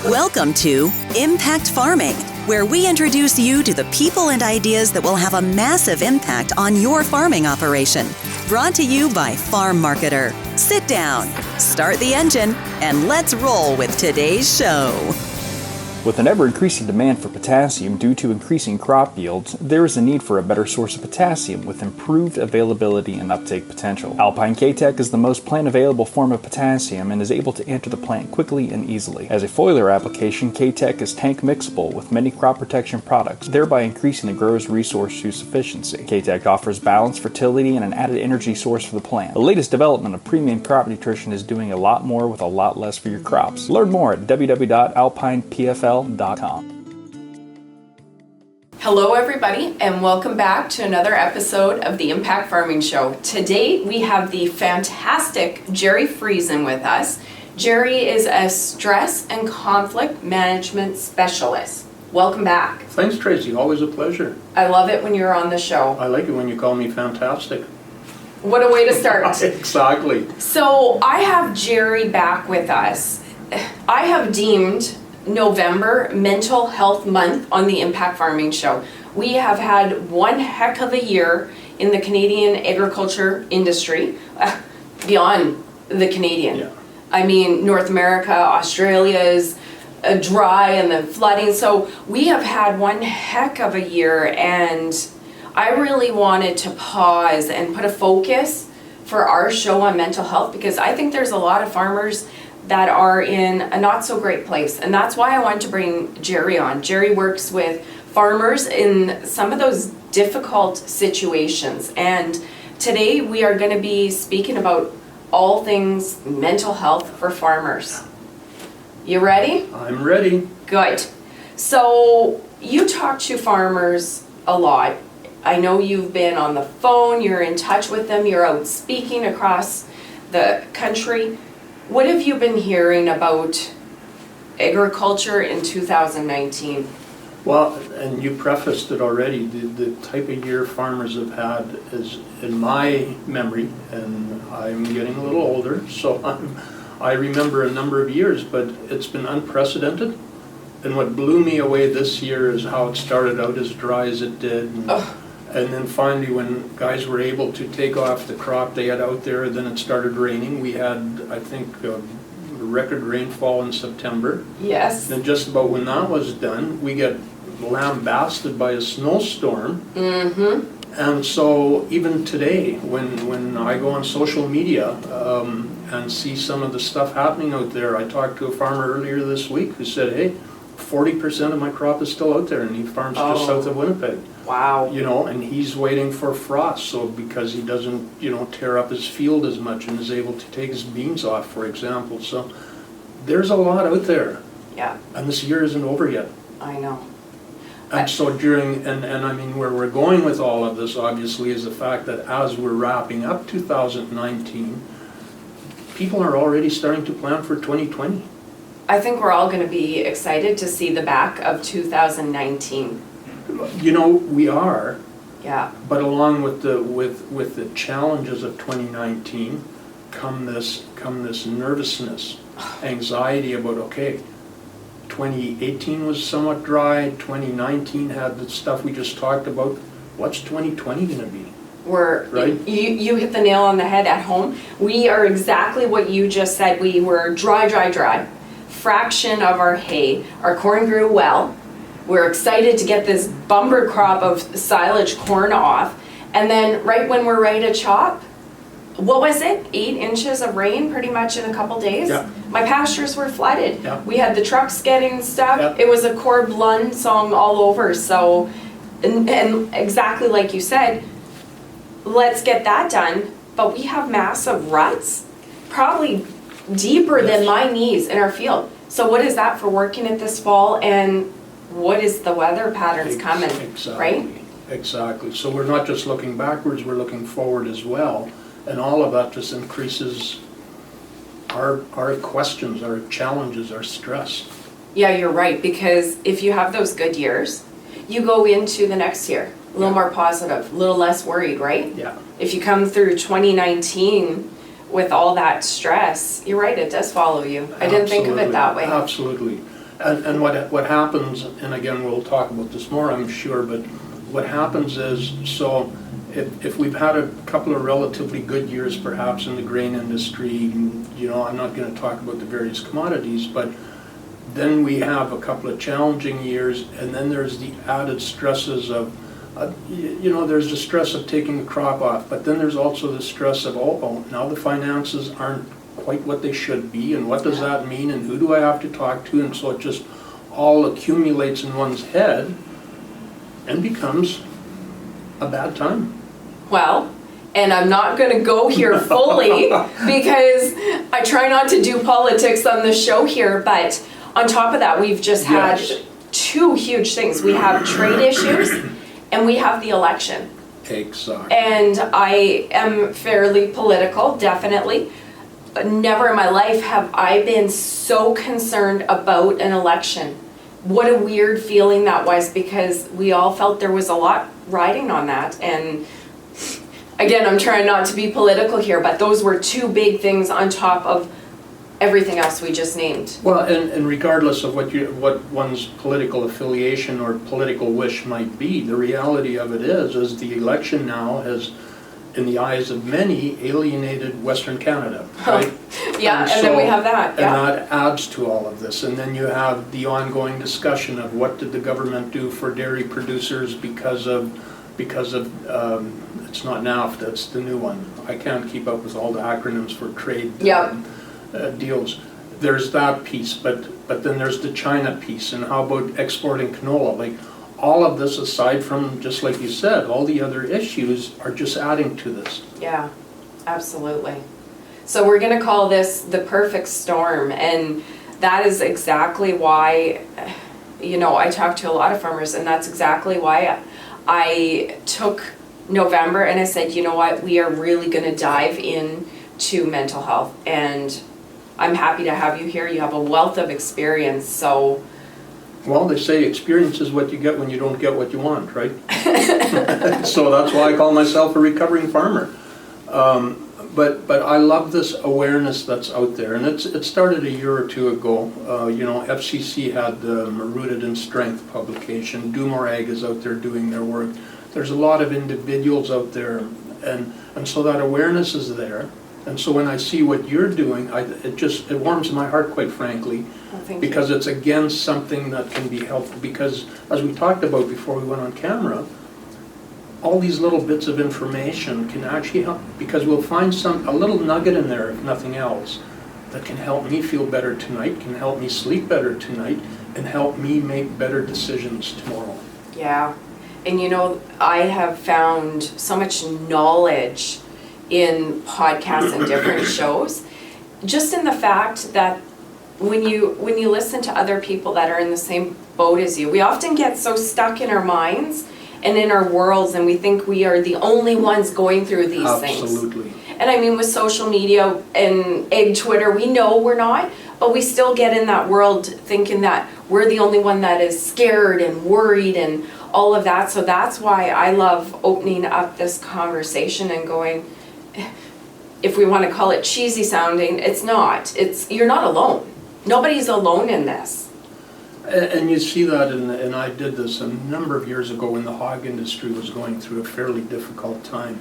Welcome to Impact Farming, where we introduce you to the people and ideas that will have a massive impact on your farming operation. Brought to you by Farm Marketer. Sit down, start the engine, and let's roll with today's show. With an ever-increasing demand for potassium due to increasing crop yields, there is a need for a better source of potassium with improved availability and uptake potential. Alpine K-Tech is the most plant-available form of potassium and is able to enter the plant quickly and easily. As a foliar application, K-Tech is tank mixable with many crop protection products, thereby increasing the grower's resource use efficiency. K-Tech offers balanced fertility and an added energy source for the plant. The latest development of premium crop nutrition is doing a lot more with a lot less for your crops. Learn more at www.alpinepfl.com. Hello everybody, and welcome back to another episode of the Impact Farming Show. Today we have the fantastic Gerry Friesen with us. Gerry is a stress and conflict management specialist. Welcome back. Thanks, Tracy. Always a pleasure. I love it when you're on the show. I like it when you call me fantastic. What a way to start. Exactly. So I have Gerry back with us. I have deemed November Mental Health Month on the Impact Farming Show. We have had one heck of a year in the Canadian agriculture industry, beyond the Canadian. Yeah. I mean, North America, Australia is dry and the flooding. So we have had one heck of a year, and I really wanted to pause and put a focus for our show on mental health, because I think there's a lot of farmers that are in a not so great place. And that's why I wanted to bring Gerry on. Gerry works with farmers in some of those difficult situations. And today we are going to be speaking about all things mental health for farmers. You ready? I'm ready. Good. So you talk to farmers a lot. I know you've been on the phone, you're in touch with them, you're out speaking across the country. What have you been hearing about agriculture in 2019? Well, and you prefaced it already, the type of year farmers have had is, in my memory, and I'm getting a little older, so I remember a number of years, but it's been unprecedented. And what blew me away this year is how it started out as dry as it did. And then finally, when guys were able to take off the crop they had out there, then it started raining. We had, I think, record rainfall in September. Yes. And just about when that was done, we got lambasted by a snowstorm. Mm-hmm. And so even today, when I go on social media and see some of the stuff happening out there, I talked to a farmer earlier this week who said, hey, 40% of my crop is still out there, and he farms just south of Winnipeg. Wow. You know, and he's waiting for frost, so because he doesn't, tear up his field as much and is able to take his beans off, for example. So there's a lot out there. Yeah. And this year isn't over yet. I know. And so and I mean, where we're going with all of this, obviously, is the fact that as we're wrapping up 2019, people are already starting to plan for 2020. I think we're all going to be excited to see the back of 2019. We are. Yeah. But along with the challenges of 2019 come this nervousness, anxiety about, okay, 2018 was somewhat dry, 2019 had the stuff we just talked about. What's 2020 going to be? Right? You hit the nail on the head at home. We are exactly what you just said. We were dry. Fraction of our hay. Our corn grew well. We're excited to get this bumper crop of silage corn off. And then right when we're ready to chop, what was it? 8 inches of rain pretty much in a couple days? Yeah. My pastures were flooded. Yeah. We had the trucks getting stuck. Yeah. It was a Corb Lund song all over. So, and exactly like you said, let's get that done. But we have massive ruts, probably deeper than my knees in our field. So what is that for working it this fall, and what is the weather patterns coming, exactly, right? Exactly. So we're not just looking backwards, we're looking forward as well. And all of that just increases our questions, our challenges, our stress. Yeah, you're right, because if you have those good years, you go into the next year a little more positive, a little less worried, right? Yeah. If you come through 2019 with all that stress, you're right, it does follow you. I didn't think of it that way. Absolutely. And what happens, and again, we'll talk about this more, I'm sure, but what happens is, so if we've had a couple of relatively good years perhaps in the grain industry, you know, I'm not going to talk about the various commodities, but then we have a couple of challenging years, and then there's the added stresses of, you know, there's the stress of taking the crop off, but then there's also the stress of, oh, now the finances aren't quite what they should be, and what does that mean, and who do I have to talk to, and so it just all accumulates in one's head and becomes a bad time. Well, and I'm not going to go here fully because I try not to do politics on the show here, but on top of that, we've just had two huge things. We have trade issues and we have the election. Exactly. And I am fairly political, definitely. But never in my life have I been so concerned about an election. What a weird feeling that was, because we all felt there was a lot riding on that. And again, I'm trying not to be political here, but those were two big things on top of everything else we just named. Well, and regardless of what one's political affiliation or political wish might be, the reality of it is the election now has, in the eyes of many, alienated Western Canada, right? Yeah, and then we have that. Yeah. And that adds to all of this. And then you have the ongoing discussion of what did the government do for dairy producers because of it's not NAFTA, it's the new one. I can't keep up with all the acronyms for trade deals. There's that piece, but then there's the China piece, and how about exporting canola? Like, all of this, aside from, just like you said, all the other issues are just adding to this. Yeah, absolutely. So we're going to call this the perfect storm, and that is exactly why, you know, I talk to a lot of farmers, and that's exactly why I took November and I said, you know what, we are really going to dive into mental health, and I'm happy to have you here. You have a wealth of experience, so... Well, they say experience is what you get when you don't get what you want, right? So that's why I call myself a recovering farmer. But I love this awareness that's out there, and it started a year or two ago. You know, FCC had the Rooted in Strength publication. Do More Ag is out there doing their work. There's a lot of individuals out there, and so that awareness is there. And so when I see what you're doing, it warms my heart, quite frankly, because it's again something that can be helpful. Because as we talked about before we went on camera, all these little bits of information can actually help, because we'll find a little nugget in there, if nothing else, that can help me feel better tonight, can help me sleep better tonight, and help me make better decisions tomorrow. Yeah, and you know, I have found so much knowledge in podcasts and different shows, just in the fact that when you listen to other people that are in the same boat as you, we often get so stuck in our minds and in our worlds, and we think we are the only ones going through these things. Absolutely. And I mean, with social media and egg Twitter, we know we're not, but we still get in that world thinking that we're the only one that is scared and worried and all of that. So that's why I love opening up this conversation and going, if we want to call it cheesy sounding, it's not. You're not alone. Nobody's alone in this. And you see that, and I did this a number of years ago when the hog industry was going through a fairly difficult time.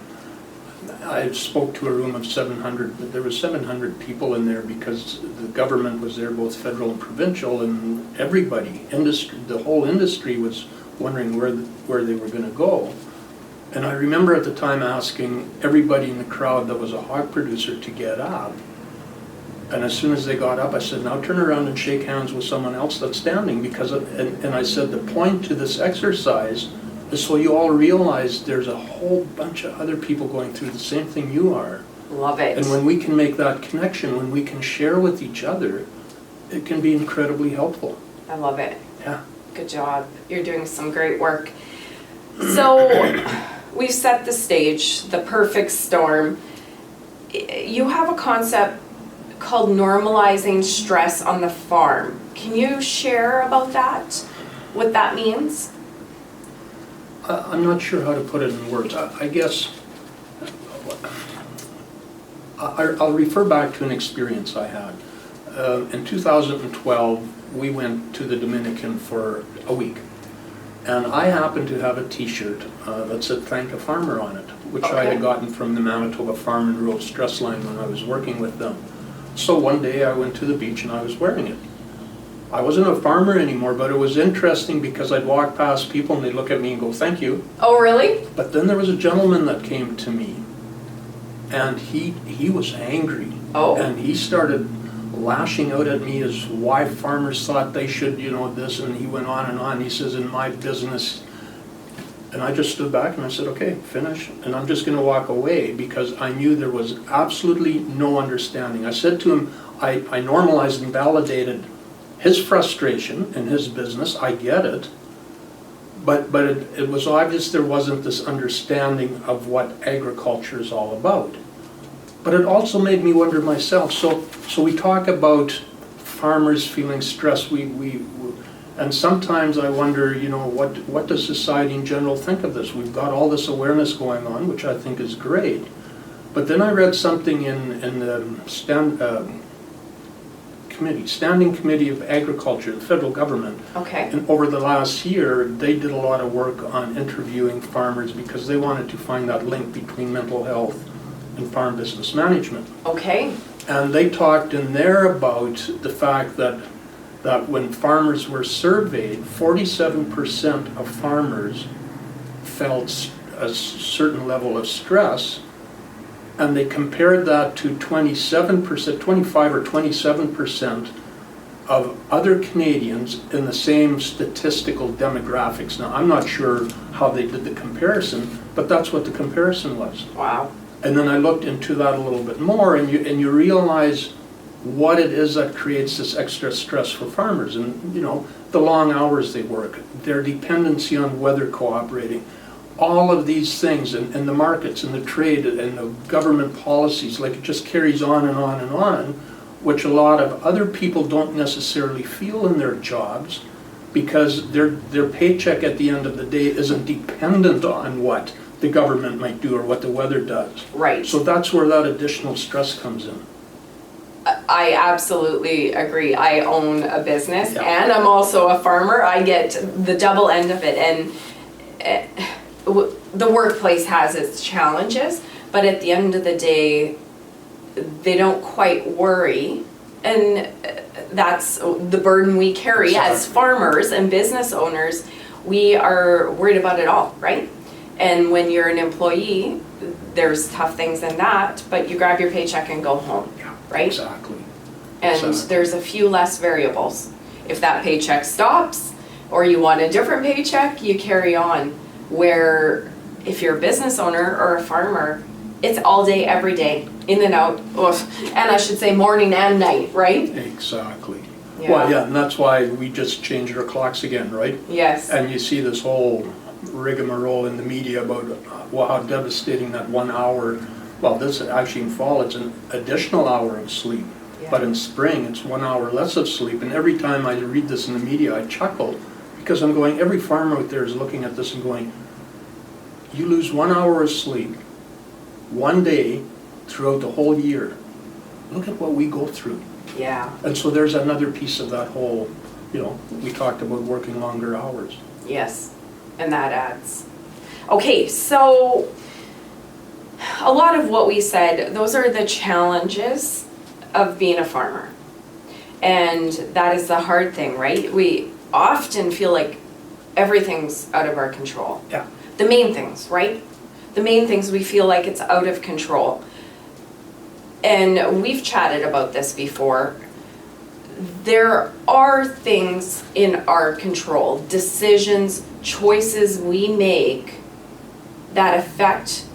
I spoke to a room of 700, there were 700 people in there because the government was there, both federal and provincial, and everybody, the whole industry was wondering where they were going to go. And I remember at the time asking everybody in the crowd that was a hog producer to get up. And as soon as they got up, I said, now turn around and shake hands with someone else that's standing. And I said, the point to this exercise is so you all realize there's a whole bunch of other people going through the same thing you are. Love it. And when we can make that connection, when we can share with each other, it can be incredibly helpful. I love it. Yeah. Good job. You're doing some great work. So we've set the stage, the perfect storm. You have a concept called normalizing stress on the farm. Can you share about that? What that means? I'm not sure how to put it in words. I guess I'll refer back to an experience I had. In 2012, we went to the Dominican for a week. And I happened to have a t-shirt that said "Thank a Farmer" on it, which I had gotten from the Manitoba Farm and Rural Stress Line when I was working with them. So one day I went to the beach and I was wearing it. I wasn't a farmer anymore, but it was interesting because I'd walk past people and they'd look at me and go, "Thank you." Oh, really? But then there was a gentleman that came to me, and he was angry. Oh. And he started lashing out at me as why farmers thought they should, this, and he went on and on. He says, "In my business," and I just stood back and I said, "Okay, finish." And I'm just going to walk away because I knew there was absolutely no understanding. I said to him, I normalized and validated his frustration in his business. I get it. But it was obvious there wasn't this understanding of what agriculture is all about. But it also made me wonder myself. So we talk about farmers feeling stress. And sometimes I wonder, what does society in general think of this? We've got all this awareness going on, which I think is great. But then I read something in the Standing Committee of Agriculture, the federal government. Okay. And over the last year, they did a lot of work on interviewing farmers because they wanted to find that link between mental health and farm business management. Okay. And they talked in there about the fact that when farmers were surveyed, 47% of farmers felt a certain level of stress, and they compared that to 25 or 27% of other Canadians in the same statistical demographics. Now, I'm not sure how they did the comparison, but that's what the comparison was. Wow. And then I looked into that a little bit more, and you realize what it is that creates this extra stress for farmers. And, the long hours they work, their dependency on weather cooperating, all of these things, and the markets and the trade and the government policies, like it just carries on and on and on, which a lot of other people don't necessarily feel in their jobs because their paycheck at the end of the day isn't dependent on what the government might do or what the weather does. Right. So that's where that additional stress comes in. I absolutely agree. I own a business Yeah. and I'm also a farmer. I get the double end of it, and the workplace has its challenges, but at the end of the day, they don't quite worry, and that's the burden we carry as farmers and business owners. We are worried about it all, right? And when you're an employee, there's tough things in that, but you grab your paycheck and go home, right? Exactly. And there's a few less variables. If that paycheck stops, or you want a different paycheck, you carry on. Where if you're a business owner or a farmer, it's all day, every day, in and out. Oof. And I should say morning and night, right? Exactly. Yeah. Well, yeah, and that's why we just changed our clocks again, right? Yes. And you see this whole rigmarole in the media about how devastating that 1 hour, well, this actually in fall, it's an additional hour of sleep. Yeah. But in spring, it's 1 hour less of sleep. And every time I read this in the media, I chuckle because I'm going, every farmer out there is looking at this and going, you lose 1 hour of sleep one day throughout the whole year. Look at what we go through. Yeah. And so there's another piece of that whole, we talked about working longer hours. Yes. And that adds. Okay, so a lot of what we said, those are the challenges of being a farmer. And that is the hard thing, right? We often feel like everything's out of our control. Yeah. The main things, right? The main things we feel like it's out of control. And we've chatted about this before. There are things in our control, decisions, choices we make that affect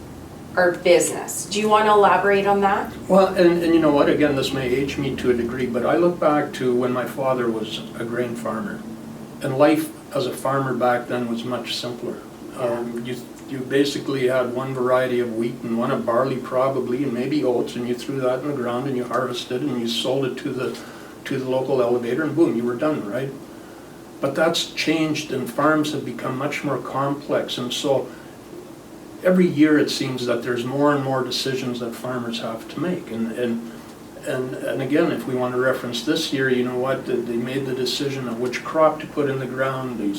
our business. Do you want to elaborate on that? Well, and you know what, again, this may age me to a degree, but I look back to when my father was a grain farmer. And life as a farmer back then was much simpler. You basically had one variety of wheat and one of barley probably, and maybe oats, and you threw that in the ground and you harvested and you sold it to the local elevator, and boom, you were done, right? But that's changed, and farms have become much more complex, and so every year it seems that there's more and more decisions that farmers have to make, and and again, if we want to reference this year, you know what, they made the decision of which crop to put in the ground, they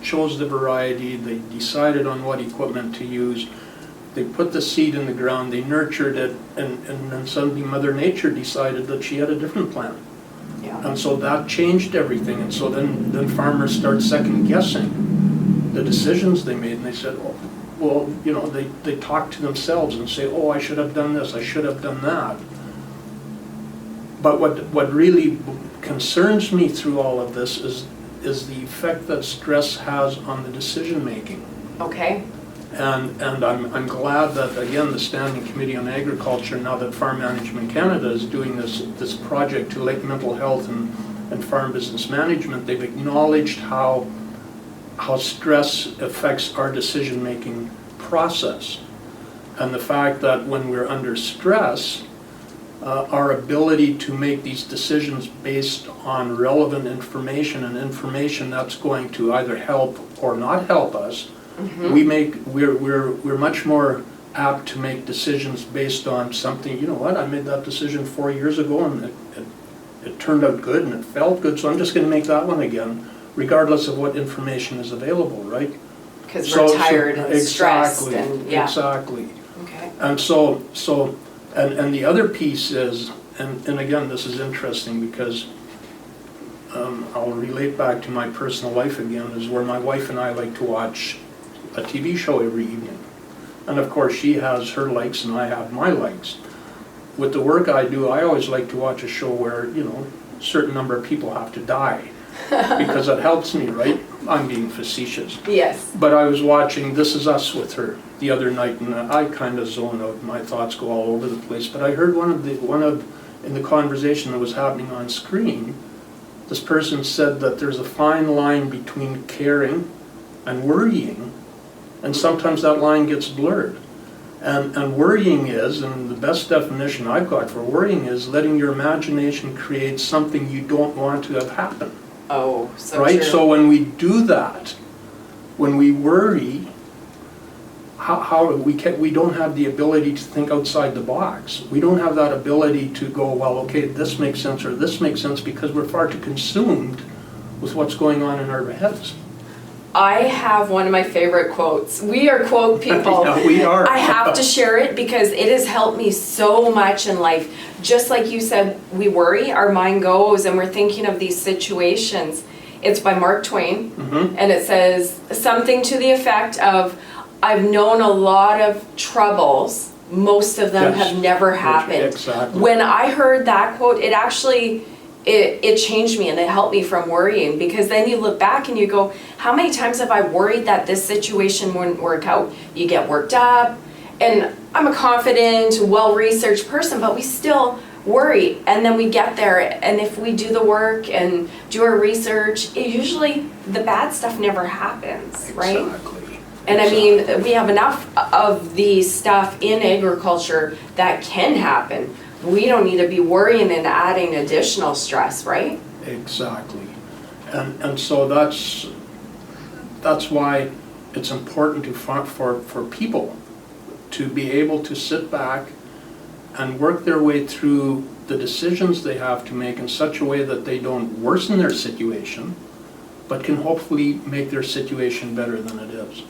chose the variety, they decided on what equipment to use, they put the seed in the ground, they nurtured it, and then suddenly Mother Nature decided that she had a different plan. Yeah. And so that changed everything, and so then farmers start second guessing the decisions they made, and they said, oh, well, you know, they talk to themselves and say, oh, I should have done this, I should have done that. But what really concerns me through all of this is the effect that stress has on the decision making. Okay. And I'm glad that, again, the Standing Committee on Agriculture, now that Farm Management Canada is doing this project to link mental health and farm business management, they've acknowledged how stress affects our decision making process. And the fact that when we're under stress, our ability to make these decisions based on relevant information and information that's going to either help or not help us, we're much more apt to make decisions based on something, you know what, I made that decision 4 years ago and it turned out good and it felt good, so I'm just going to make that one again, regardless of what information is available, right? Because we're tired and stressed. And, yeah. Exactly. Okay. And and the other piece is, and again, this is interesting because I'll relate back to my personal life again, is where my wife and I like to watch a TV show every evening. And of course she has her likes and I have my likes. With the work I do, I always like to watch a show where, you know, a certain number of people have to die because it helps me, right? I'm being facetious. Yes. But I was watching This Is Us with her the other night, and I kind of zone out. My thoughts go all over the place. But I heard in the conversation that was happening on screen, this person said that there's a fine line between caring and worrying, and sometimes that line gets blurred. And worrying is, and the best definition I've got for worrying is letting your imagination create something you don't want to have happen. Oh, so right? true. So when we do that, when we worry, we don't have the ability to think outside the box. We don't have that ability to go, well, okay, this makes sense or this makes sense, because we're far too consumed with what's going on in our heads. I have one of my favorite quotes. We are quote people. Yeah, we are. I have to share it because it has helped me so much in life. Just like you said, we worry, our mind goes, and we're thinking of these situations. It's by Mark Twain, and it says something to the effect of, I've known a lot of troubles, most of them have never happened. Exactly. When I heard that quote, it actually, it changed me and it helped me from worrying, because then you look back and you go, how many times have I worried that this situation wouldn't work out? You get worked up, and I'm a confident, well-researched person, but we still worry, and then we get there, and if we do the work and do our research, usually the bad stuff never happens, right? Exactly. And I mean, we have enough of the stuff in agriculture that can happen. We don't need to be worrying and adding additional stress, right? Exactly. And so that's why it's important for people to be able to sit back and work their way through the decisions they have to make in such a way that they don't worsen their situation, but can hopefully make their situation better than it is.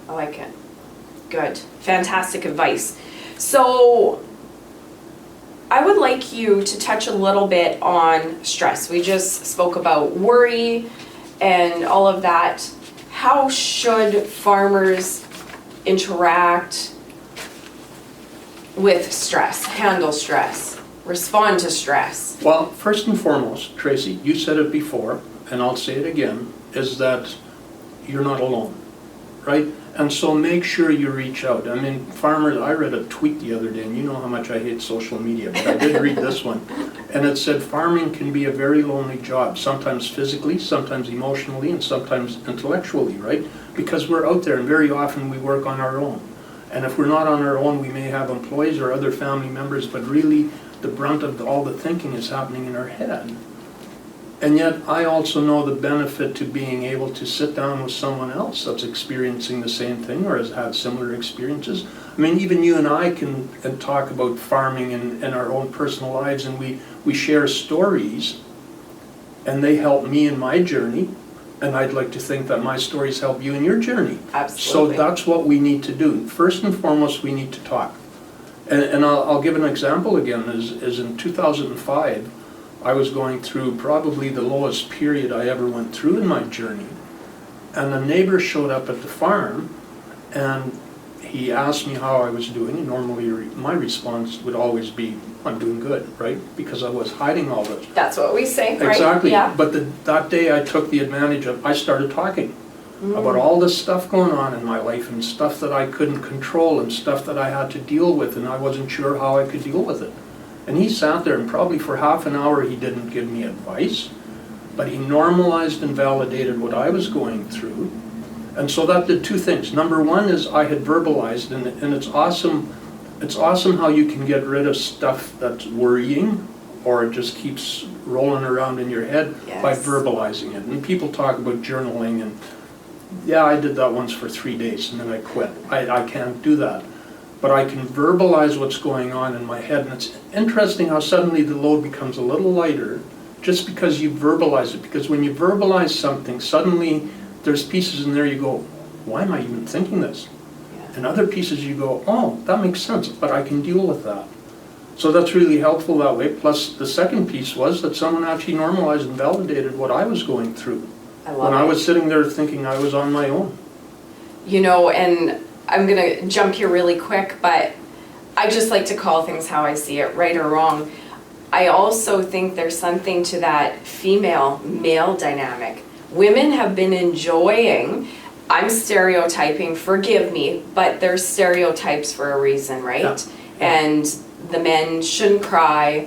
I like it. Good. Fantastic advice. So I would like you to touch a little bit on stress. We just spoke about worry and all of that. How should farmers interact with stress, handle stress, respond to stress? Well, first and foremost, Tracy, you said it before, and I'll say it again, is that you're not alone, right? And so make sure you reach out. I mean, farmers, I read a tweet the other day, and you know how much I hate social media, but I did read this one. And it said, farming can be a very lonely job, sometimes physically, sometimes emotionally, and sometimes intellectually, right? Because we're out there, and very often we work on our own. And if we're not on our own, we may have employees or other family members, but really the brunt of all the thinking is happening in our head. And yet I also know the benefit to being able to sit down with someone else that's experiencing the same thing or has had similar experiences. I mean, even you and I can talk about farming and our own personal lives, and we share stories, and they help me in my journey, and I'd like to think that my stories help you in your journey. Absolutely. So that's what we need to do. First and foremost, we need to talk. And I'll give an example again, is in 2005, I was going through probably the lowest period I ever went through in my journey. And a neighbor showed up at the farm, and he asked me how I was doing, and normally my response would always be, I'm doing good, right? Because I was hiding all this. That's what we say, right? Exactly. Yeah. But that day I took the advantage of, I started talking about all this stuff going on in my life, and stuff that I couldn't control, and stuff that I had to deal with, and I wasn't sure how I could deal with it. And he sat there, and probably for half an hour he didn't give me advice, but he normalized and validated what I was going through. And so that did two things. Number one is I had verbalized, and it's awesome how you can get rid of stuff that's worrying, or it just keeps rolling around in your head by verbalizing it. And people talk about journaling, and yeah, I did that once for 3 days and then I quit. I can't do that. But I can verbalize what's going on in my head, and it's interesting how suddenly the load becomes a little lighter just because you verbalize it. Because when you verbalize something, suddenly there's pieces in there you go, why am I even thinking this? And other pieces you go, oh, that makes sense, but I can deal with that. So that's really helpful that way. Plus the second piece was that someone actually normalized and validated what I was going through. I was sitting there thinking I was on my own. You know, and I'm gonna jump here really quick, but I just like to call things how I see it, right or wrong. I also think there's something to that female-male dynamic. Women have been enjoying, I'm stereotyping, forgive me, but there's stereotypes for a reason, right? Yeah. And the men shouldn't cry,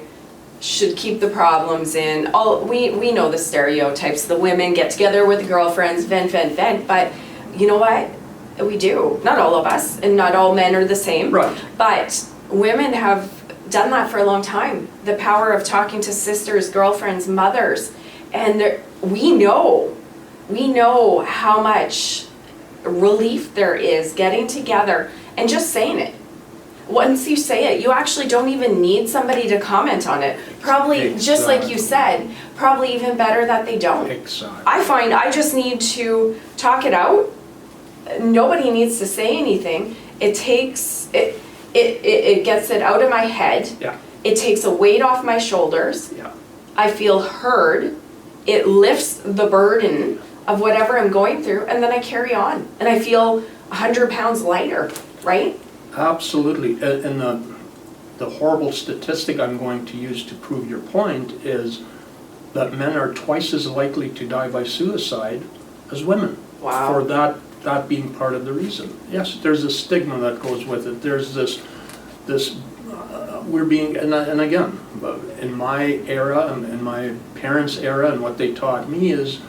should keep the problems in. We know the stereotypes. The women get together with the girlfriends, vent, but you know what? We do. Not all of us, and not all men are the same. Right. But women have done that for a long time. The power of talking to sisters, girlfriends, mothers, and we know how much relief there is getting together and just saying it. Once you say it, you actually don't even need somebody to comment on it. Probably, just like you said, probably even better that they don't. Exactly. I find I just need to talk it out. Nobody needs to say anything. It takes, it gets it out of my head. Yeah. It takes a weight off my shoulders. Yeah. I feel heard. It lifts the burden of whatever I'm going through, and then I carry on. And I feel 100 pounds lighter, right? Absolutely. And the horrible statistic I'm going to use to prove your point is that men are twice as likely to die by suicide as women. Wow. For that being part of the reason. Yes, there's a stigma that goes with it. There's this we're being, and again, in my era and in my parents' era, and what they taught me is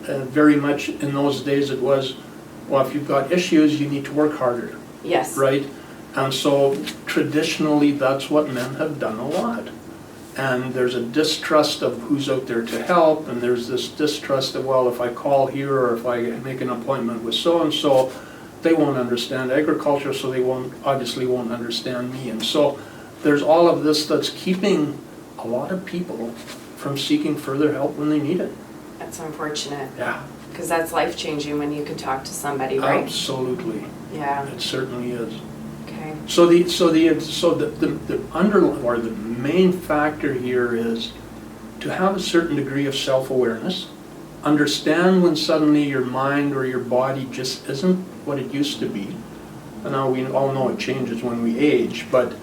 very much in those days it was, well, if you've got issues, you need to work harder. Yes. Right? And so traditionally that's what men have done a lot. And there's a distrust of who's out there to help, and there's this distrust of, well, if I call here or if I make an appointment with so-and-so, they won't understand agriculture, so they obviously won't understand me. And so there's all of this that's keeping a lot of people from seeking further help when they need it. That's unfortunate. Yeah. Because that's life-changing when you can talk to somebody, right? Absolutely. Yeah. It certainly is. Okay. So the main factor here is to have a certain degree of self-awareness, understand when suddenly your mind or your body just isn't what it used to be. And now we all know it changes when we age, but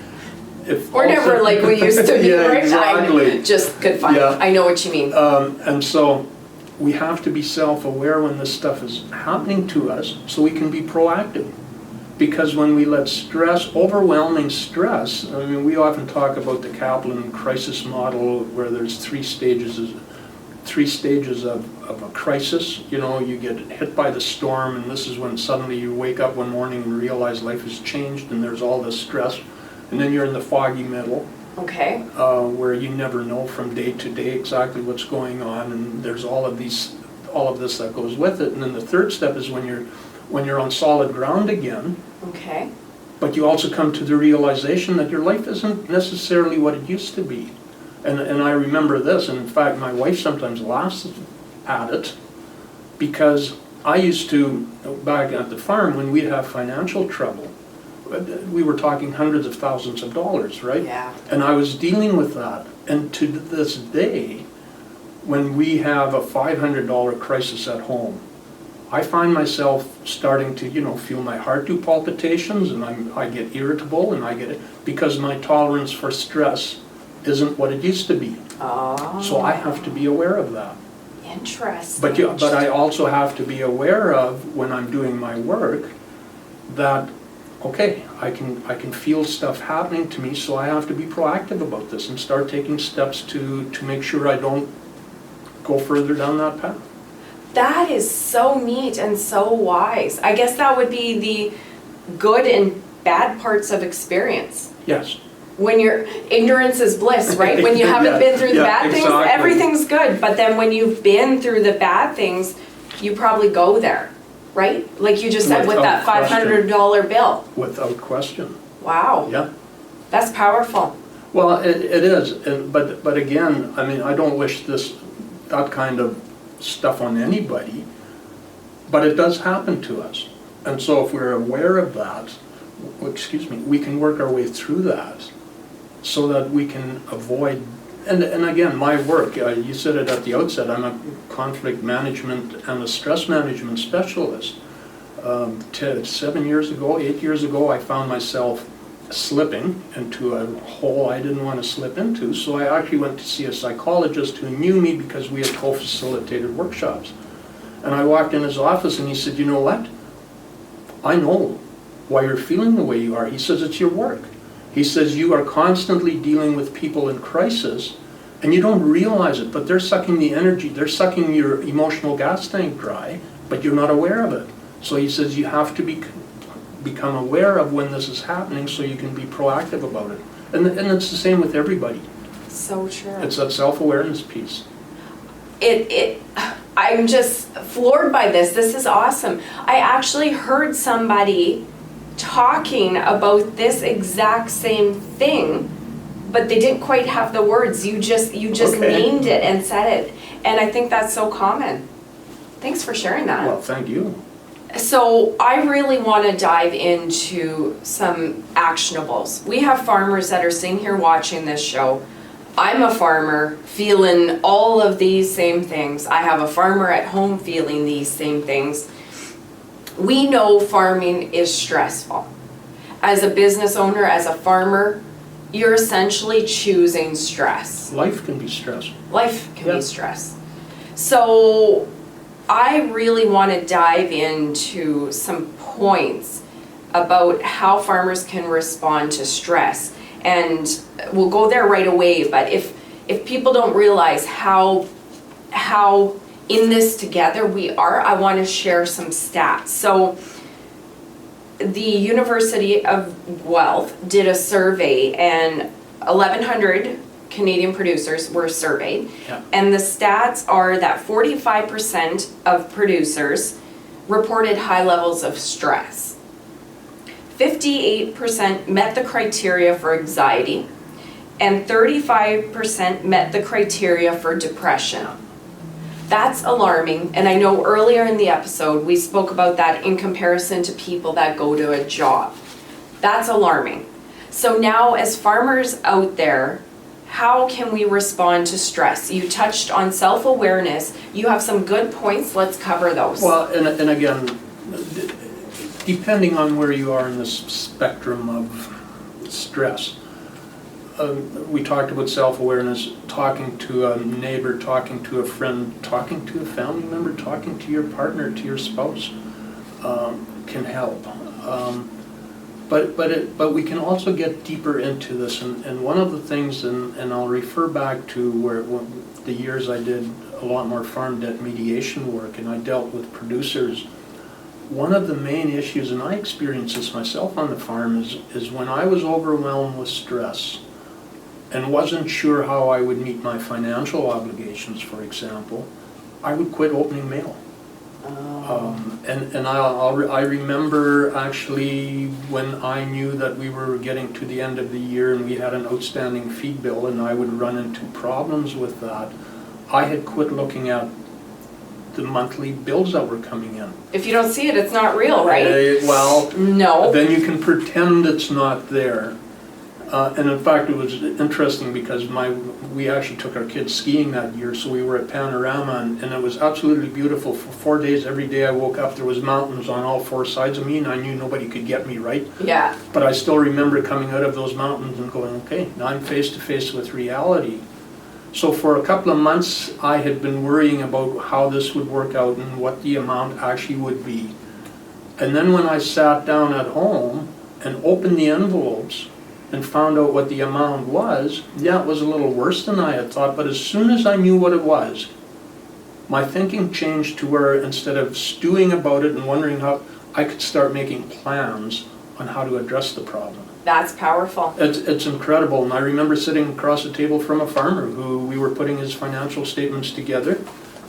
if we're never like we used to be, yeah, right? Exactly. I just could find. Yeah. I know what you mean. And so we have to be self-aware when this stuff is happening to us so we can be proactive. Because when we let stress, overwhelming stress, I mean, we often talk about the Kaplan crisis model where there's three stages of a crisis. You know, you get hit by the storm, and this is when suddenly you wake up one morning and realize life has changed and there's all this stress. And then you're in the foggy middle. Okay. Where you never know from day to day exactly what's going on, and there's all of this that goes with it. And then the third step is when you're on solid ground again. Okay. but you also come to the realization that your life isn't necessarily what it used to be. And I remember this, and in fact my wife sometimes laughs at it, because I used to, back at the farm, when we'd have financial trouble, we were talking hundreds of thousands of dollars, right? Yeah. And I was dealing with that. And to this day, when we have a $500 crisis at home, I find myself starting to, feel my heart do palpitations, and I get irritable, and I get it because my tolerance for stress isn't what it used to be. Oh. So I have to be aware of that. Interesting. But I also have to be aware of, when I'm doing my work, that okay, I can feel stuff happening to me, so I have to be proactive about this and start taking steps to make sure I don't go further down that path. That is so neat and so wise. I guess that would be the good and bad parts of experience. Yes. When ignorance is bliss, right? When you haven't been through the bad things, everything's good. But then when you've been through the bad things, you probably go there, right? Like you just said, with that $500 bill. Without question. Wow. Yeah. That's powerful. Well, it is, but again, I mean, I don't wish that kind of stuff on anybody, but it does happen to us. And so if we're aware of that, we can work our way through that so that we can avoid, and again, my work, you said it at the outset, I'm a conflict management and a stress management specialist. 8 years ago, I found myself slipping into a hole I didn't want to slip into, so I actually went to see a psychologist who knew me because we had co-facilitated workshops. And I walked in his office and he said, you know what? I know why you're feeling the way you are. He says, it's your work. He says, you are constantly dealing with people in crisis and you don't realize it, but they're sucking the energy, they're sucking your emotional gas tank dry, but you're not aware of it. So he says, you have to become aware of when this is happening so you can be proactive about it. And it's the same with everybody. So true. It's that self-awareness piece. I'm just floored by this. This is awesome. I actually heard somebody talking about this exact same thing, but they didn't quite have the words. You just named it and said it. And I think that's so common. Thanks for sharing that. Well, thank you. So I really want to dive into some actionables. We have farmers that are sitting here watching this show. I'm a farmer feeling all of these same things. I have a farmer at home feeling these same things. We know farming is stressful. As a business owner, as a farmer, you're essentially choosing stress. Life can be stressful. Life can be stress. So I really want to dive into some points about how farmers can respond to stress. And we'll go there right away, but if people don't realize how in this together we are, I want to share some stats. So the University of Guelph did a survey and 1,100 Canadian producers were surveyed. Yeah. And the stats are that 45% of producers reported high levels of stress. 58% met the criteria for anxiety, and 35% met the criteria for depression. That's alarming, and I know earlier in the episode we spoke about that in comparison to people that go to a job. That's alarming. So now, as farmers out there, how can we respond to stress? You touched on self-awareness. You have some good points. Let's cover those. Well, and again, depending on where you are in this spectrum of stress, we talked about self-awareness, talking to a neighbor, talking to a friend, talking to a family member, talking to your partner, to your spouse, can help. But we can also get deeper into this, and one of the things, and I'll refer back to the years I did a lot more farm debt mediation work, and I dealt with producers. One of the main issues, and I experienced this myself on the farm, is when I was overwhelmed with stress and wasn't sure how I would meet my financial obligations, for example, I would quit opening mail. And I remember actually when I knew that we were getting to the end of the year and we had an outstanding feed bill and I would run into problems with that, I had quit looking at the monthly bills that were coming in. If you don't see it, it's not real, right? Well, no. Then you can pretend it's not there. And in fact, it was interesting because we actually took our kids skiing that year, so we were at Panorama, and it was absolutely beautiful. For 4 days, every day I woke up, there was mountains on all 4 sides of me, and I knew nobody could get me, right? Yeah. But I still remember coming out of those mountains and going, okay, now I'm face to face with reality. So for a couple of months, I had been worrying about how this would work out and what the amount actually would be. And then when I sat down at home and opened the envelopes and found out what the amount was, yeah, it was a little worse than I had thought, but as soon as I knew what it was, my thinking changed to where instead of stewing about it and wondering how, I could start making plans on how to address the problem. That's powerful. It's incredible, and I remember sitting across the table from a farmer who we were putting his financial statements together,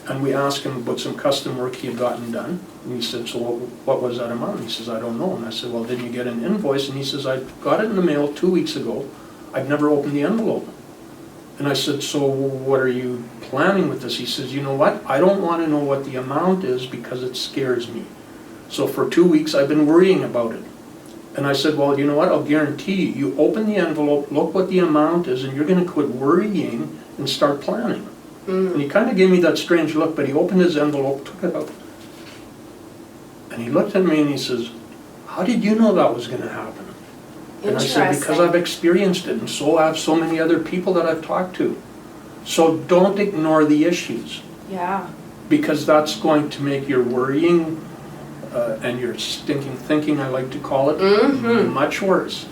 and we asked him about some custom work he had gotten done. And he said, so what was that amount? He says, I don't know. And I said, well, did you get an invoice? And he says, I got it in the mail 2 weeks ago. I've never opened the envelope. And I said, so what are you planning with this? He says, you know what? I don't want to know what the amount is because it scares me. So for 2 weeks, I've been worrying about it. And I said, well, you know what? I'll guarantee you, you open the envelope, look what the amount is, and you're going to quit worrying and start planning. And he kind of gave me that strange look, but he opened his envelope, took it out. And he looked at me and he says, how did you know that was going to happen? And I said, because I've experienced it, and so have so many other people that I've talked to. So don't ignore the issues. Yeah. Because that's going to make your worrying and your stinking thinking, I like to call it, much worse.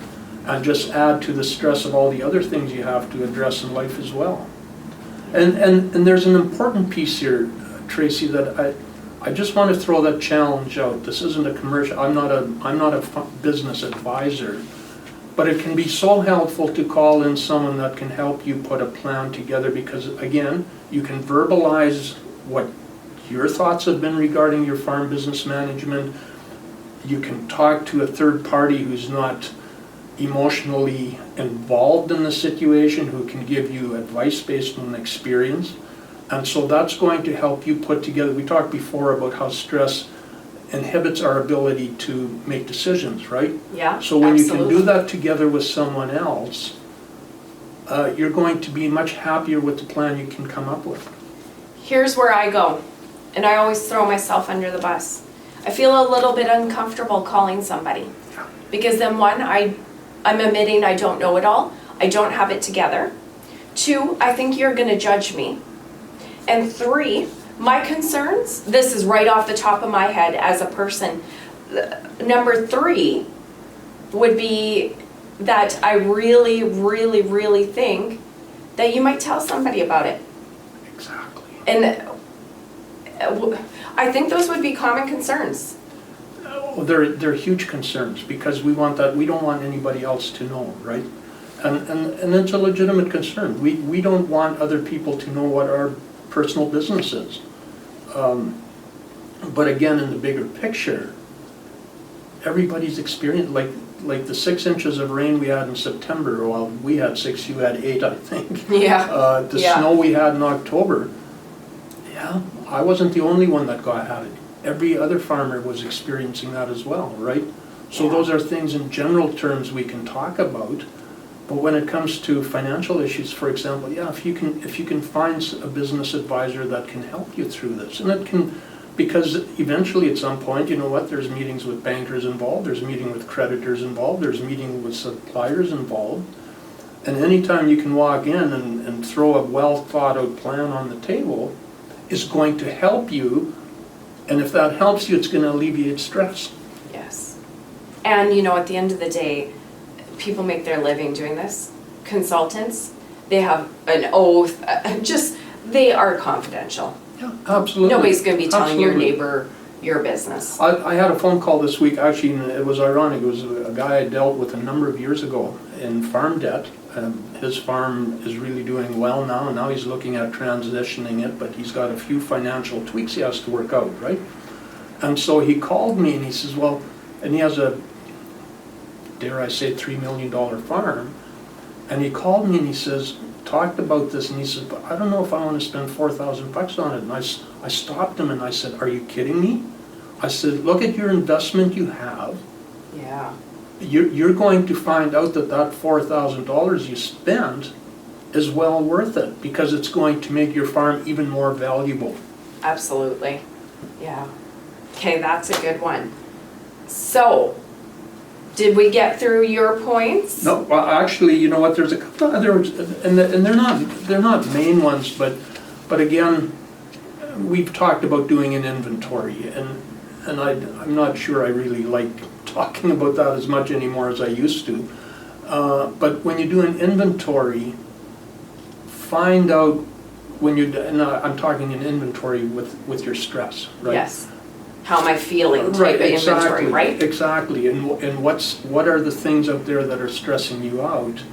And just add to the stress of all the other things you have to address in life as well. And there's an important piece here, Tracy, that I just want to throw that challenge out. This isn't a commercial. I'm not a business advisor, but it can be so helpful to call in someone that can help you put a plan together, because again, you can verbalize what your thoughts have been regarding your farm business management. You can talk to a third party who's not emotionally involved in the situation, who can give you advice based on experience. And so that's going to help you put together, we talked before about how stress inhibits our ability to make decisions, right? Yeah, so when absolutely. You can do that together with someone else, you're going to be much happier with the plan you can come up with. Here's where I go, and I always throw myself under the bus. I feel a little bit uncomfortable calling somebody, because then one, I'm admitting I don't know it all. I don't have it together. 2, I think you're going to judge me. And 3, my concerns, this is right off the top of my head as a person. Number 3 would be that I really, really, really think that you might tell somebody about it. Exactly. And I think those would be common concerns. They're huge concerns, because we don't want anybody else to know, right? And it's a legitimate concern. We don't want other people to know what our personal business is. But again, in the bigger picture, everybody's experience, like the 6 inches of rain we had in September, well, we had 6, you had 8, I think. Yeah. The snow we had in October, yeah, I wasn't the only one that had it. Every other farmer was experiencing that as well, right? So those are things in general terms we can talk about. But when it comes to financial issues, for example, yeah, if you can find a business advisor that can help you through this, and it can, because eventually at some point, you know what, there's meetings with bankers involved, there's meeting with creditors involved, there's meeting with suppliers involved, and anytime you can walk in and throw a well thought out plan on the table is going to help you, and if that helps you, it's going to alleviate stress. Yes. And you know, at the end of the day, people make their living doing this. Consultants, they have an oath, they are confidential. Yeah, absolutely. Nobody's going to be telling your neighbor your business. I had a phone call this week, actually, and it was ironic. It was a guy I dealt with a number of years ago in farm debt. His farm is really doing well now, and now he's looking at transitioning it, but he's got a few financial tweaks he has to work out, right? And so he called me and he says, well, and he has a, dare I say, $3 million farm. And he called me and he says, talked about this, and he says, but I don't know if I want to spend $4,000 on it. And I stopped him and I said, are you kidding me? I said, look at your investment you have. Yeah. You're going to find out that that $4,000 you spent is well worth it, because it's going to make your farm even more valuable. Absolutely. Yeah. Okay, that's a good one. So, did we get through your points? No, well, actually, you know what? There's a couple others, and they're not main ones, but again, we've talked about doing an inventory, and I'm not sure I really like talking about that as much anymore as I used to. But when you do an inventory, find out when you're, and I'm talking an inventory with your stress, right? Yes. How am I feeling type Right, of exactly, inventory, right? exactly. And what are the things out there that are stressing you out?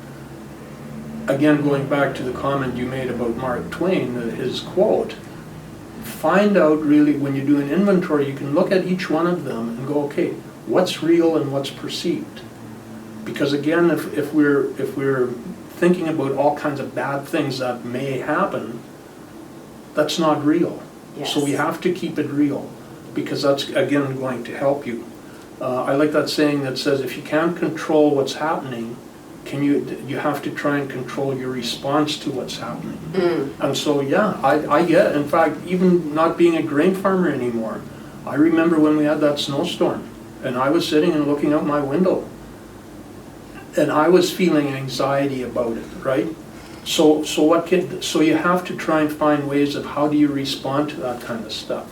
Again, going back to the comment you made about Mark Twain, his quote, find out really, when you do an inventory, you can look at each one of them and go, okay, what's real and what's perceived? Because again, if we're thinking about all kinds of bad things that may happen, that's not real. Yes. So we have to keep it real, because that's, again, going to help you. I like that saying that says, if you can't control what's happening, you have to try and control your response to what's happening. And so, yeah, I get, in fact, even not being a grain farmer anymore, I remember when we had that snowstorm, and I was sitting and looking out my window, and I was feeling anxiety about it, right? So you have to try and find ways of how do you respond to that kind of stuff.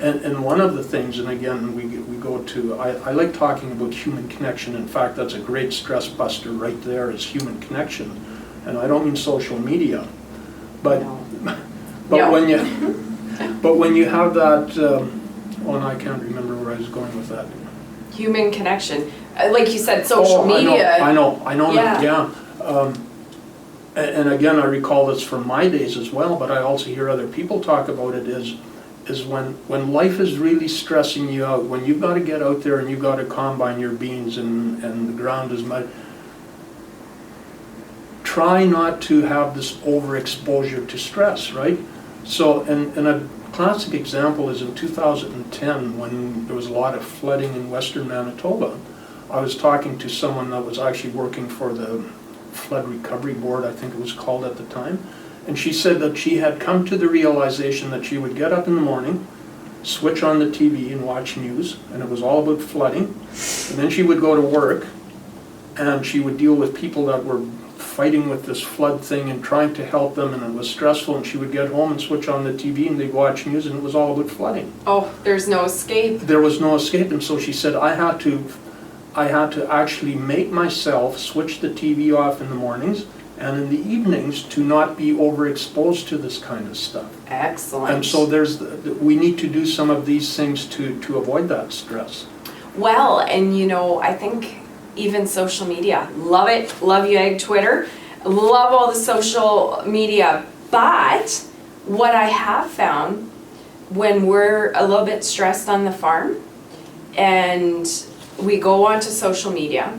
And one of the things, and again, we go to, I like talking about human connection. In fact, that's a great stress buster right there, is human connection. And I don't mean social media, but No. but No. when you have that, oh, and I can't remember where I was going with that. Human connection. Like you said, social media. I know. Yeah. And again, I recall this from my days as well, but I also hear other people talk about it, is when life is really stressing you out, when you've got to get out there and you've got to combine your beans and the ground is mud, try not to have this overexposure to stress, right? So, and a classic example is in 2010, when there was a lot of flooding in western Manitoba. I was talking to someone that was actually working for the Flood Recovery Board, I think it was called at the time, and she said that she had come to the realization that she would get up in the morning, switch on the TV and watch news, and it was all about flooding, and then she would go to work, and she would deal with people that were fighting with this flood thing and trying to help them, and it was stressful, and she would get home and switch on the TV and they'd watch news, and it was all about flooding. Oh, there's no escape. There was no escape, and so she said, I had to actually make myself switch the TV off in the mornings and in the evenings to not be overexposed to this kind of stuff. Excellent. And so we need to do some of these things to avoid that stress. Well, and you know, I think even social media, love it, love you, Egg Twitter, love all the social media, but what I have found when we're a little bit stressed on the farm and we go onto social media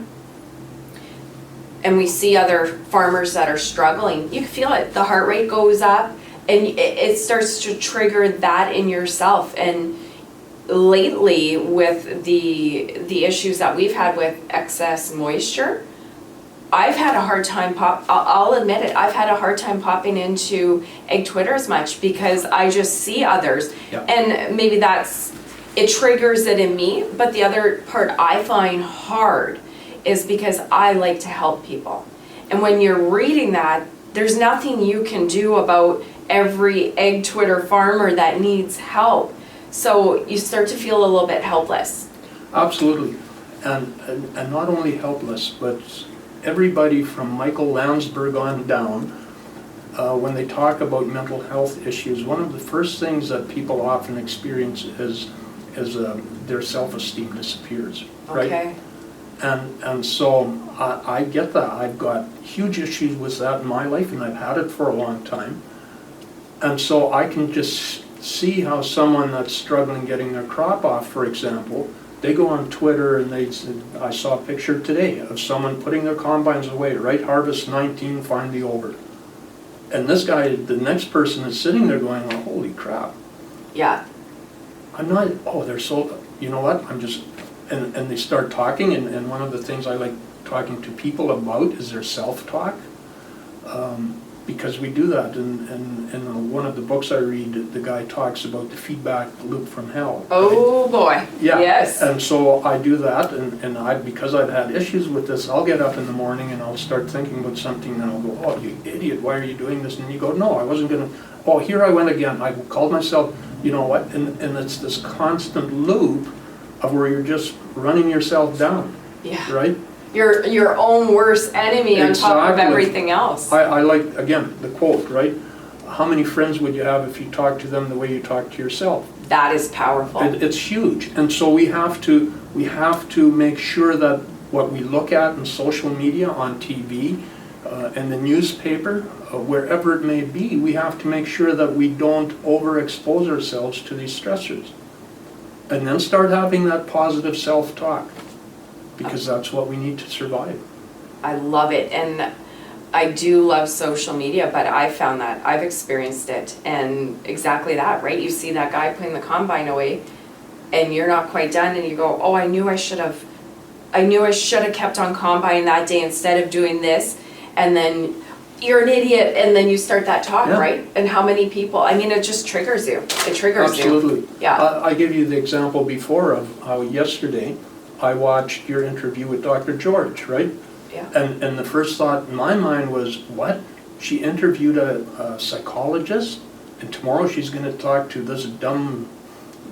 and we see other farmers that are struggling, you can feel it, the heart rate goes up and it starts to trigger that in yourself. And lately, with the issues that we've had with excess moisture, I've had a hard time I'll admit it, I've had a hard time popping into Egg Twitter as much because I just see others. Yep. And maybe it triggers it in me, but the other part I find hard is because I like to help people. And when you're reading that, there's nothing you can do about every Egg Twitter farmer that needs help. So you start to feel a little bit helpless. Absolutely. And not only helpless, but everybody from Michael Landsberg on down, when they talk about mental health issues, one of the first things that people often experience is their self-esteem disappears, right? Okay. And so I get that. I've got huge issues with that in my life, and I've had it for a long time. And so I can just see how someone that's struggling getting their crop off, for example, they go on Twitter and they said, I saw a picture today of someone putting their combines away, right, harvest 19, finally over. And this guy, the next person is sitting there going, oh, holy crap. Yeah. I'm not, oh, they're so, you know what, I'm just, and they start talking, and one of the things I like talking to people about is their self-talk. Because we do that, and one of the books I read, the guy talks about the feedback loop from hell. Oh, right? boy. Yeah. Yes. And so I do that, and I, because I've had issues with this, I'll get up in the morning and I'll start thinking about something, and I'll go, oh, you idiot, why are you doing this? And you go, no, I wasn't gonna, oh, here I went again. I called myself, you know what, and it's this constant loop of where you're just running yourself down. Yeah. Right? Your own worst enemy on top of everything else. I like, again, the quote, right? How many friends would you have if you talk to them the way you talk to yourself? That is powerful. It's huge. And so we have to make sure that what we look at in social media, on TV, and the newspaper, wherever it may be, we have to make sure that we don't overexpose ourselves to these stressors. And then start having that positive self-talk, because that's what we need to survive. I love it, and I do love social media, but I found that, I've experienced it, and exactly that, right? You see that guy putting the combine away, and you're not quite done, and you go, oh, I knew I should have kept on combine that day instead of doing this, and then you're an idiot, and then you start that talk, Yeah. right? And how many people, I mean, it just triggers you. It triggers you. Absolutely. Yeah. I gave you the example before of how yesterday I watched your interview with Dr. George, right? Yeah. And the first thought in my mind was, what? She interviewed a psychologist, and tomorrow she's going to talk to this dumb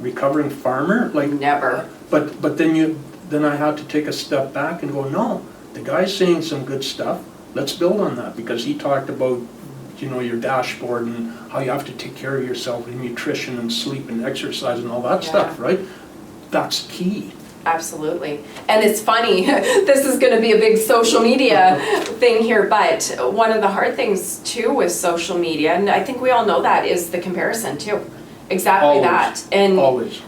recovering farmer? Like, Never. But then I had to take a step back and go, no, the guy's saying some good stuff. Let's build on that, because he talked about, you know, your dashboard and how you have to take care of yourself and nutrition and sleep and exercise and all that stuff, right? That's key. Absolutely. And it's funny, this is going to be a big social media thing here, but one of the hard things too with social media, and I think we all know that, is the comparison too. Exactly. Always. That. And Always.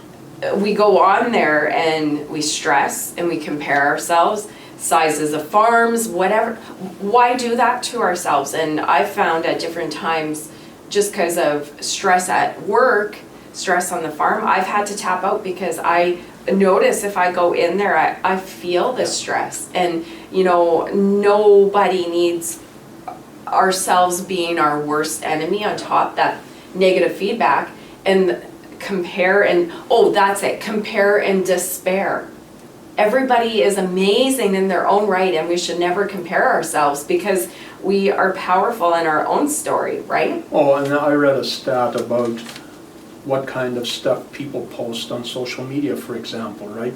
we go on there and we stress and we compare ourselves, sizes of farms, whatever. Why do that to ourselves? And I've found at different times, just because of stress at work, stress on the farm, I've had to tap out, because I notice if I go in there, I feel the stress. And, you know, nobody needs ourselves being our worst enemy on top, that negative feedback, and compare and, oh, that's it, compare and despair. Everybody is amazing in their own right, and we should never compare ourselves, because we are powerful in our own story, right? Oh, and I read a stat about what kind of stuff people post on social media, for example, right?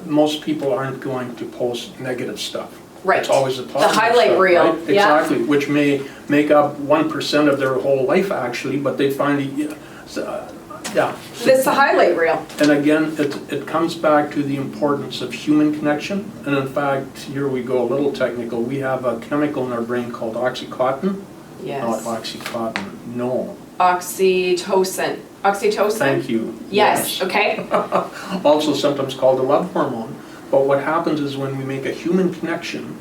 Most people aren't going to post negative stuff. Right. It's always the positive The highlight stuff, reel. right? Yeah. Exactly, which may make up 1% of their whole life actually, but they finally, yeah. It's the highlight reel. And again, it comes back to the importance of human connection. And in fact, here we go a little technical. We have a chemical in our brain called oxycontin. Yes. Not oxycontin, no. Oxytocin. Oxytocin? Thank you. Yes, okay. Also sometimes called the love hormone. But what happens is when we make a human connection,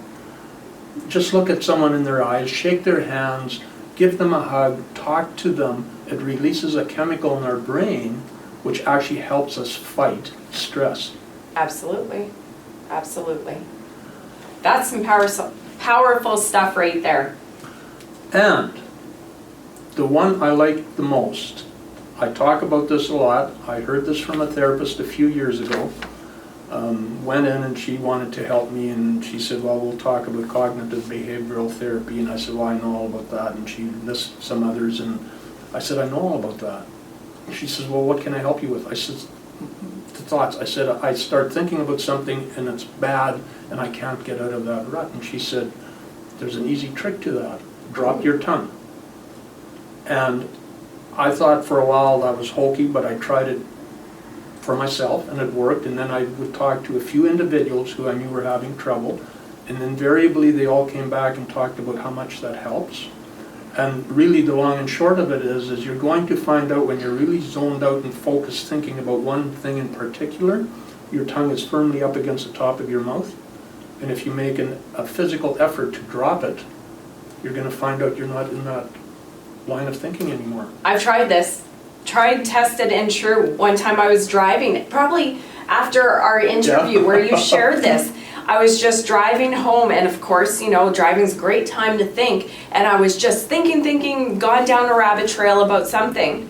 just look at someone in their eyes, shake their hands, give them a hug, talk to them. It releases a chemical in our brain which actually helps us fight stress. Absolutely. Absolutely. That's some powerful stuff right there. And the one I like the most, I talk about this a lot. I heard this from a therapist a few years ago. Went in and she wanted to help me, and she said, well, we'll talk about cognitive behavioral therapy. And I said, well, I know all about that. And she lists some others, and I said, I know all about that. And she says, well, what can I help you with? I said, the thoughts. I said, I start thinking about something and it's bad and I can't get out of that rut. And she said, there's an easy trick to that. Drop your tongue. And I thought for a while that was hokey, but I tried it for myself and it worked. And then I would talk to a few individuals who I knew were having trouble, and invariably they all came back and talked about how much that helps. And really the long and short of it is you're going to find out when you're really zoned out and focused thinking about one thing in particular, your tongue is firmly up against the top of your mouth. And if you make a physical effort to drop it, you're going to find out you're not in that line of thinking anymore. I've tried this. Tried, tested, and true. One time I was driving, probably after our interview where you shared this. I was just driving home, and of course, you know, driving's a great time to think, and I was just thinking, gone down a rabbit trail about something.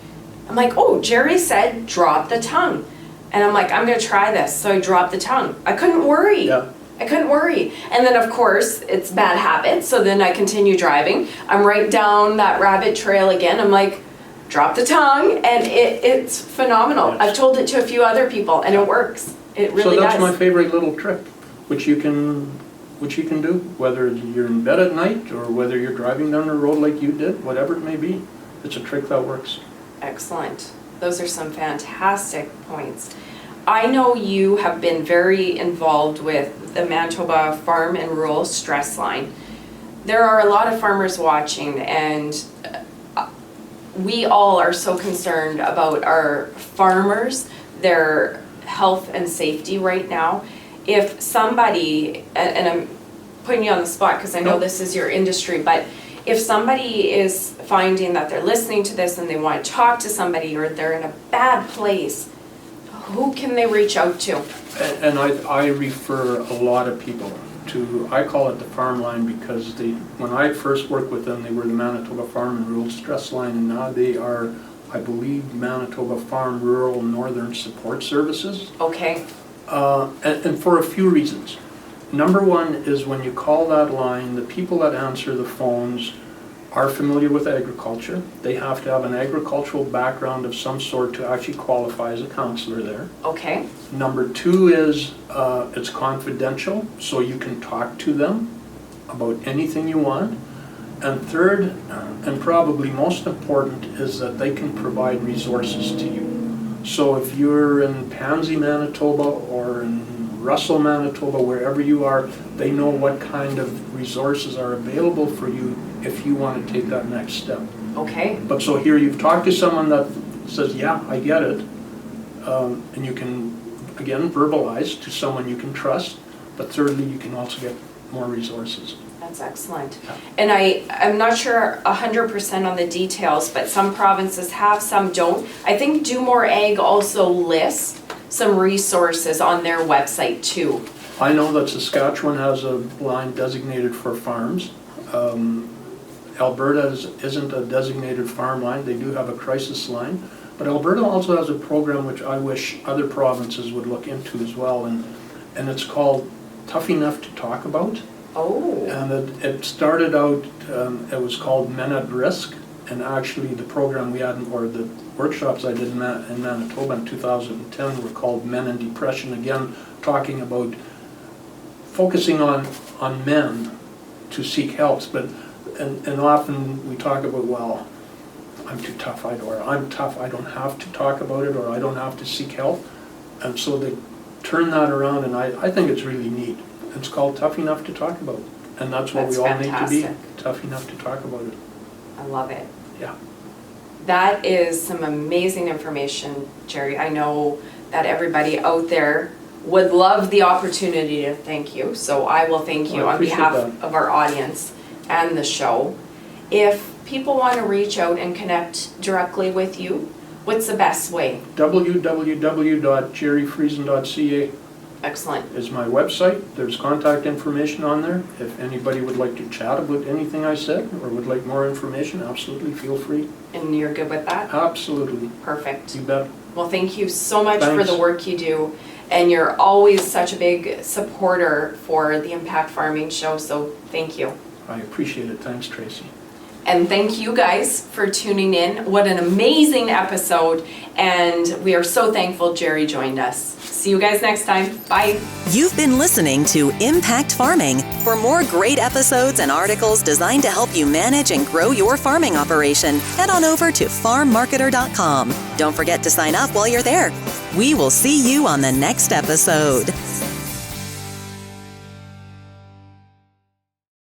I'm like, oh, Gerry said drop the tongue. And I'm like, I'm gonna try this. So I dropped the tongue. I couldn't worry. Yeah. I couldn't worry. And then of course, it's bad habits, so then I continue driving. I'm right down that rabbit trail again. I'm like, drop the tongue, and it's phenomenal. Yes. I've told it to a few other people, and it works. It really So that's does. my favorite little trick, which you can do, whether you're in bed at night or whether you're driving down the road like you did, whatever it may be. It's a trick that works. Excellent. Those are some fantastic points. I know you have been very involved with the Manitoba Farm and Rural Stress Line. There are a lot of farmers watching, and we all are so concerned about our farmers, their health and safety right now. If somebody, and I'm putting you on the spot because I know this is your industry, but if somebody is finding that they're listening to this and they want to talk to somebody, or they're in a bad place, who can they reach out to? And I refer a lot of people to, I call it the farm line, because when I first worked with them, they were the Manitoba Farm and Rural Stress Line, and now they are, I believe, Manitoba Farm Rural Northern Support Services. Okay. And for a few reasons. Number one is when you call that line, the people that answer the phones are familiar with agriculture. They have to have an agricultural background of some sort to actually qualify as a counselor there. Okay. Number two is it's confidential, so you can talk to them about anything you want. And third, and probably most important, is that they can provide resources to you. So if you're in Pansy, Manitoba, or in Russell, Manitoba, wherever you are, they know what kind of resources are available for you if you want to take that next step. Okay. But so here you've talked to someone that says, yeah, I get it. And you can, again, verbalize to someone you can trust. But thirdly, you can also get more resources. That's excellent. And I'm not sure 100% on the details, but some provinces have, some don't. I think Do More Ag also lists some resources on their website too. I know that Saskatchewan has a line designated for farms. Alberta isn't a designated farm line. They do have a crisis line. But Alberta also has a program which I wish other provinces would look into as well. And it's called Tough Enough to Talk About. Oh. And it started out, it was called Men at Risk. And actually the program we had, or the workshops I did in Manitoba in 2010 were called Men in Depression. Again, talking about focusing on men to seek help. But and often we talk about, well, I'm too tough, or I'm tough, I don't have to talk about it, or I don't have to seek help. And so they turn that around, and I think it's really neat. It's called Tough Enough to Talk About. And that's what we all fantastic. need to be, tough enough to talk about it. I love it. Yeah. That is some amazing information, Gerry. I know that everybody out there would love the opportunity to thank you, so I will thank you on behalf of our audience and the show. If people want to reach out and connect directly with you, what's the best way? www.gerryfriesen.ca Excellent. is my website. There's contact information on there. If anybody would like to chat about anything I said or would like more information, absolutely feel free. And you're good with that? Absolutely. Perfect. You bet. Well, thank you so much for Thanks. the work you do. And you're always such a big supporter for the Impact Farming Show, so thank you. I appreciate it. Thanks, Tracy. And thank you guys for tuning in. What an amazing episode. And we are so thankful Gerry joined us. See you guys next time. Bye. You've been listening to Impact Farming. For more great episodes and articles designed to help you manage and grow your farming operation, head on over to farmmarketer.com. Don't forget to sign up while you're there. We will see you on the next episode.